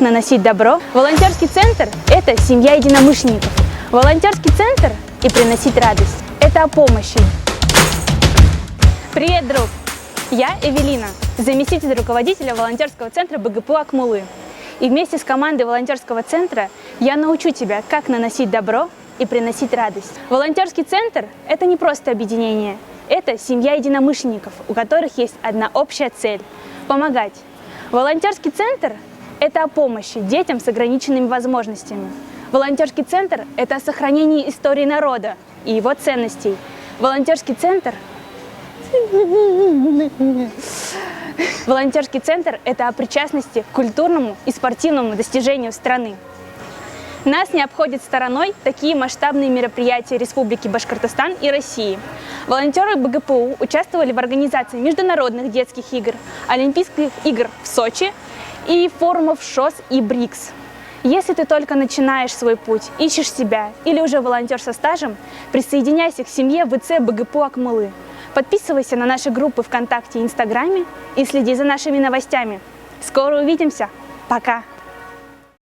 Наносить добро. Волонтерский центр – это семья единомышленников. Волонтерский центр и приносить радость – это о помощи. Привет, друг! Я Эвелина, заместитель руководителя волонтерского центра БГПУ Акмулы. И вместе с командой волонтерского центра я научу тебя, как наносить добро и приносить радость. Волонтерский центр – это не просто объединение, это семья единомышленников, у которых есть одна общая цель – помогать. Волонтерский центр – это о помощи детям с ограниченными возможностями. Волонтерский центр – это о сохранении истории народа и его ценностей. Волонтерский центр – это о причастности к культурному и спортивному достижению страны. Нас не обходят стороной такие масштабные мероприятия Республики Башкортостан и России. Волонтеры БГПУ участвовали в организации международных детских игр, Олимпийских игр в Сочи и форумов ШОС и БРИКС. Если ты только начинаешь свой путь, ищешь себя или уже волонтер со стажем, присоединяйся к семье ВЦ БГПУ Акмулы. Подписывайся на наши группы ВКонтакте и Инстаграме и следи за нашими новостями. Скоро увидимся. Пока!